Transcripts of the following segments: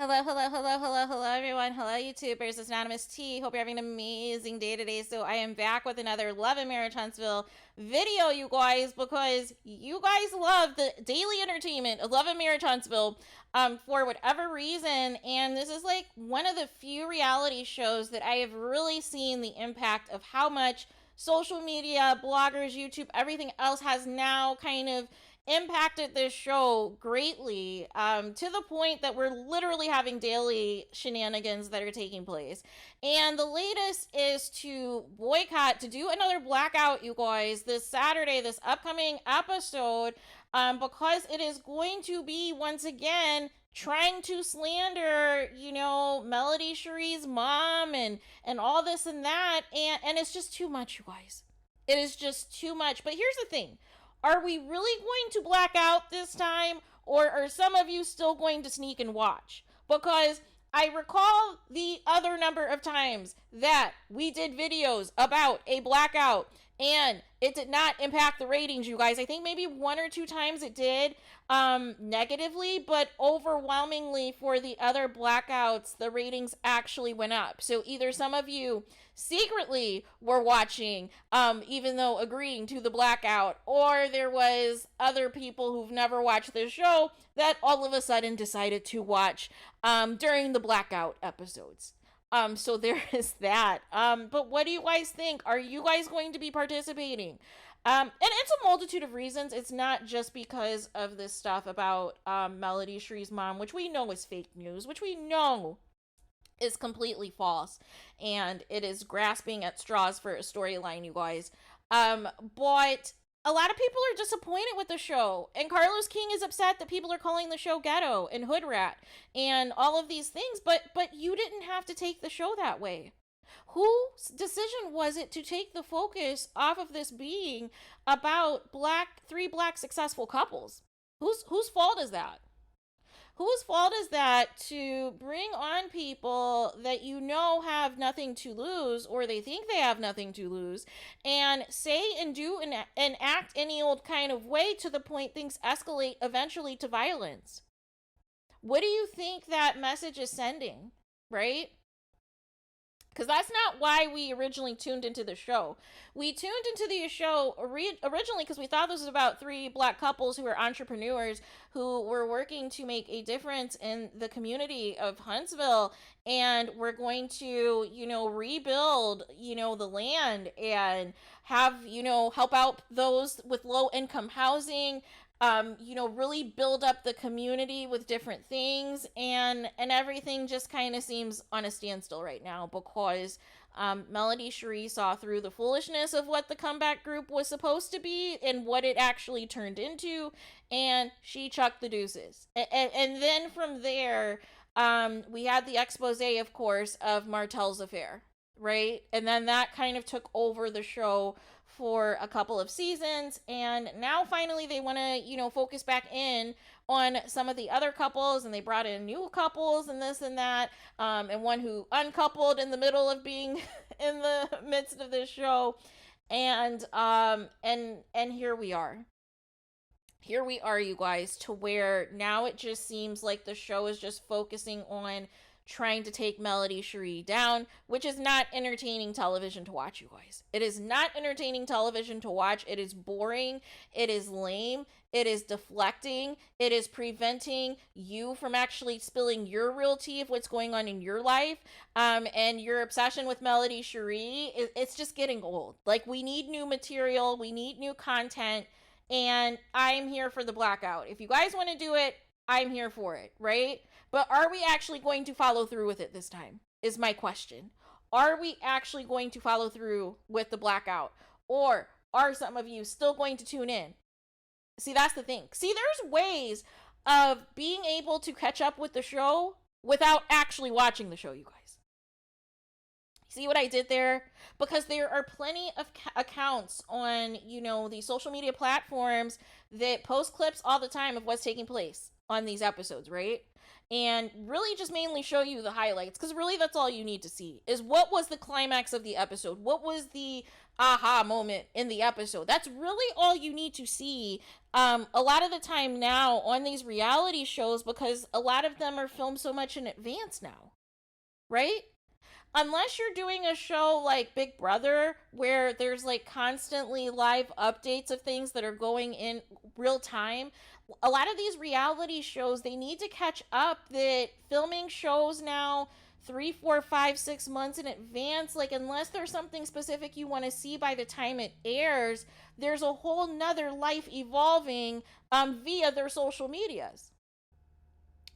Hello, everyone. Hello, YouTubers. It's Anonymous T. Hope you're having an amazing day today. So I am back with another Love and Marriage Huntsville video, you guys, because you guys love the daily entertainment of Love and Marriage Huntsville for whatever reason. And this is like one of the few reality shows that I have really seen the impact of how much social media, bloggers, YouTube, everything else has now kind of impacted this show greatly, to the point that we're literally having daily shenanigans that are taking place. And the latest is to boycott, to do another blackout, you guys, this Saturday, this upcoming episode, because it is going to be, once again, trying to slander, Melody Cherie's mom and all this and that, and it's just too much, you guys. It is just too much. But here's the thing. Are we really going to black out this time, or are some of you still going to sneak and watch? Because I recall the other number of times that we did videos about a blackout and it did not impact the ratings, you guys. I think maybe one or two times it did negatively, but overwhelmingly for the other blackouts, the ratings actually went up. So either some of you secretly were watching, even though agreeing to the blackout, or there was other people who've never watched this show that all of a sudden decided to watch during the blackout episodes. So there is that. But what do you guys think? Are you guys going to be participating? And it's a multitude of reasons. It's not just because of this stuff about Melody Cherie's mom, which we know is fake news, which we know is completely false, and it is grasping at straws for a storyline, you guys. But a lot of people are disappointed with the show, and Carlos King is upset that people are calling the show ghetto and hood rat and all of these things, but you didn't have to take the show that way. Whose decision was it to take the focus off of this being about three black successful couples? Whose fault is that? Whose fault is that to bring on people that you know have nothing to lose, or they think they have nothing to lose, and say and do and act any old kind of way to the point things escalate eventually to violence? What do you think that message is sending, right? Because that's not why we originally tuned into the show. We tuned into the show originally because we thought this was about three black couples who are entrepreneurs who were working to make a difference in the community of Huntsville. And we're going to, rebuild, the land and have, help out those with low income housing. Really build up the community with different things, and everything just kind of seems on a standstill right now because Melody Cherie saw through the foolishness of what the comeback group was supposed to be and what it actually turned into, and she chucked the deuces. And then from there, we had the expose, of course, of Martel's affair, right? And then that kind of took over the show for a couple of seasons, and now finally they want to focus back in on some of the other couples, and they brought in new couples and this and that, and one who uncoupled in the middle of being in the midst of this show, and here we are, you guys, to where now it just seems like the show is just focusing on trying to take Melody Cherie down, which is not entertaining television to watch, you guys. It is not entertaining television to watch. It is boring. It is lame. It is deflecting. It is preventing you from actually spilling your real tea of what's going on in your life. And your obsession with Melody Cherie, it's just getting old. Like, we need new material. We need new content. And I'm here for the blackout. If you guys want to do it, I'm here for it, right? But are we actually going to follow through with it this time, is my question. Are we actually going to follow through with the blackout? Or are some of you still going to tune in? See, that's the thing. See, there's ways of being able to catch up with the show without actually watching the show, you guys. See what I did there? Because there are plenty of accounts on, the social media platforms that post clips all the time of what's taking place on these episodes, right? And really just mainly show you the highlights, because really that's all you need to see is what was the climax of the episode, what was the aha moment in the episode. That's really all you need to see A lot of the time now on these reality shows, because a lot of them are filmed so much in advance now, right? Unless you're doing a show like Big Brother, where there's like constantly live updates of things that are going in real time, a lot of these reality shows, they need to catch up that filming shows now 3, 4, 5, 6 months in advance. Like, unless there's something specific you want to see by the time it airs, there's a whole nother life evolving via their social medias.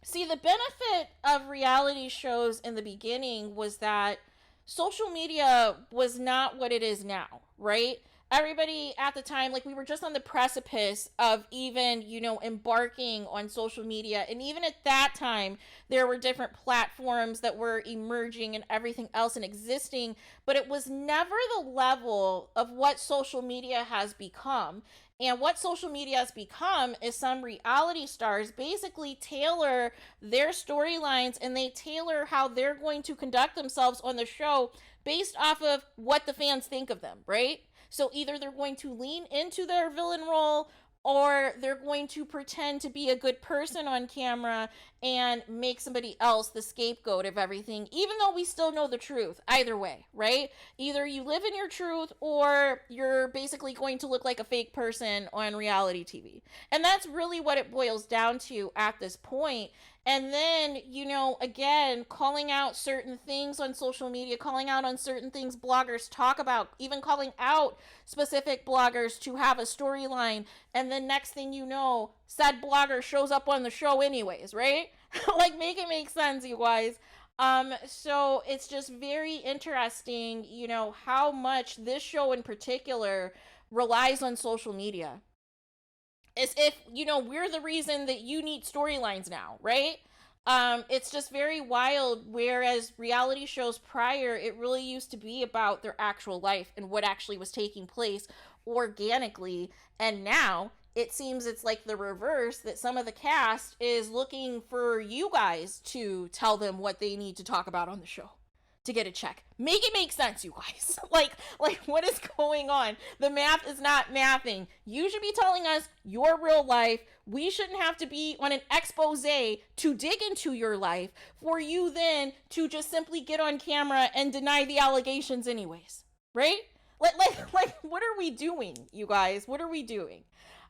See, the benefit of reality shows in the beginning was that social media was not what it is now, right? Everybody at the time, like, we were just on the precipice of even, embarking on social media. And even at that time, there were different platforms that were emerging and everything else and existing, but it was never the level of what social media has become. And what social media has become is some reality stars basically tailor their storylines, and they tailor how they're going to conduct themselves on the show based off of what the fans think of them, right? So either they're going to lean into their villain role, or they're going to pretend to be a good person on camera and make somebody else the scapegoat of everything, even though we still know the truth. Either way, right? Either you live in your truth, or you're basically going to look like a fake person on reality TV. And that's really what it boils down to at this point. And then, again, calling out certain things on social media, calling out on certain things bloggers talk about, even calling out specific bloggers to have a storyline. And then next thing you know, said blogger shows up on the show anyways, right? Like, make it make sense, you guys. So it's just very interesting, how much this show in particular relies on social media. As if, we're the reason that you need storylines now, right? It's just very wild, whereas reality shows prior, it really used to be about their actual life and what actually was taking place organically. And now it seems it's like the reverse, that some of the cast is looking for you guys to tell them what they need to talk about on the show to get a check. Make it make sense, you guys. like what is going on? The math is not mathing. You should be telling us your real life. We shouldn't have to be on an expose to dig into your life for you then to just simply get on camera and deny the allegations anyways, right? Like what are we doing, you guys? What are we doing?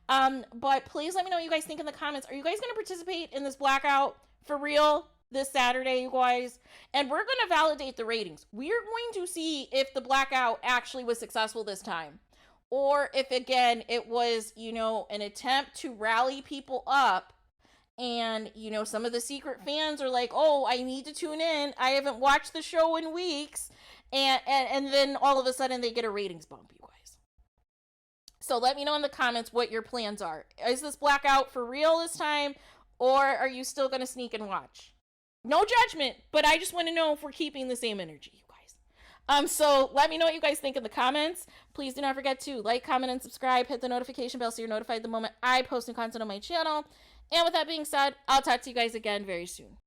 But please let me know what you guys think in the comments. Are you guys going to participate in this blackout for real this Saturday, you guys? And we're going to validate the ratings. We're going to see if the blackout actually was successful this time, or if, again, it was, an attempt to rally people up. And, some of the secret fans are like, oh, I need to tune in. I haven't watched the show in weeks. And then all of a sudden they get a ratings bump, you guys. So let me know in the comments what your plans are. Is this blackout for real this time, or are you still going to sneak and watch? No judgment, but I just want to know if we're keeping the same energy, you guys. So let me know what you guys think in the comments. Please do not forget to like, comment, and subscribe. Hit the notification bell so you're notified the moment I post new content on my channel. And with that being said, I'll talk to you guys again very soon.